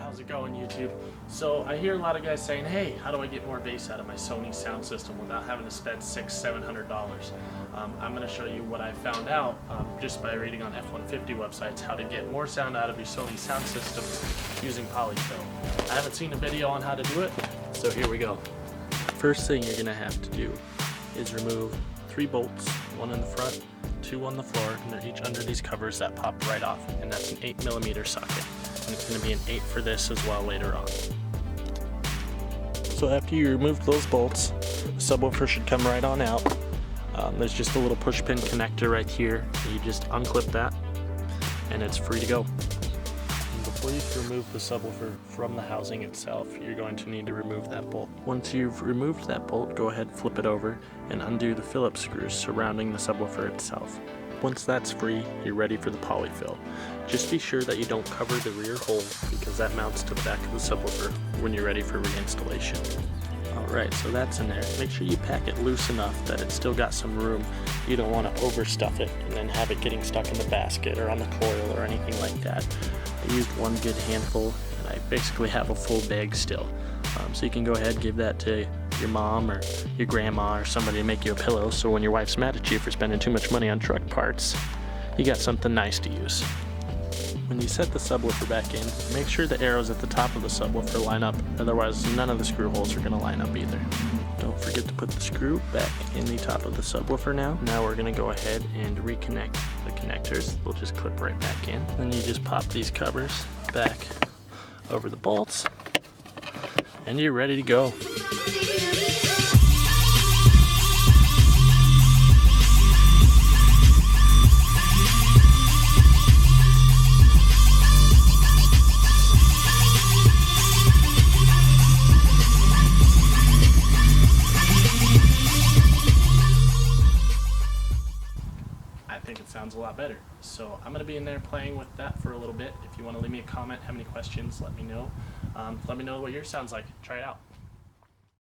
How's it going, YouTube? So I hear a lot of guys saying, hey, how do I get more bass out of my Sony sound system without having to spend $600–700? I'm going to show you what I found out just by reading on F150 websites how to get more sound out of your Sony sound systems using polyfill. I haven't seen a video on how to do it, so here we go. First thing you're going to have to do is remove 3 bolts, 1 in the front, 2 on the floor, and they're each under these covers that pop right off, and that's an 8mm socket. And it's going to be an 8 for this as well later on. So after you remove those bolts, the subwoofer should come right on out. There's just a little push pin connector right here. You just unclip that and it's free to go. And before you remove the subwoofer from the housing itself, you're going to need to remove that bolt. Once you've removed that bolt, go ahead, flip it over and undo the Phillips screws surrounding the subwoofer itself. Once that's free, you're ready for the polyfill. Just be sure that you don't cover the rear hole because that mounts to the back of the subwoofer when you're ready for reinstallation. Alright, so that's in there. Make sure you pack it loose enough that it's still got some room. You don't want to overstuff it and then have it getting stuck in the basket or on the coil or anything like that. I used one good handful and I basically have a full bag still. So you can go ahead and give that to your mom or your grandma or somebody to make you a pillow, so when your wife's mad at you for spending too much money on truck parts, you got something nice to use. When you set the subwoofer back in, make sure the arrows at the top of the subwoofer line up, otherwise none of the screw holes are going to line up either. Don't forget to put the screw back in the top of the subwoofer now. Now we're going to go ahead and reconnect the connectors. They'll just clip right back in. Then you just pop these covers back over the bolts, and you're ready to go. I think it sounds a lot better. So I'm going to be in there playing with that for a little bit. If you want to leave me a comment, have any questions, let me know. Let me know what yours sounds like. Try it out.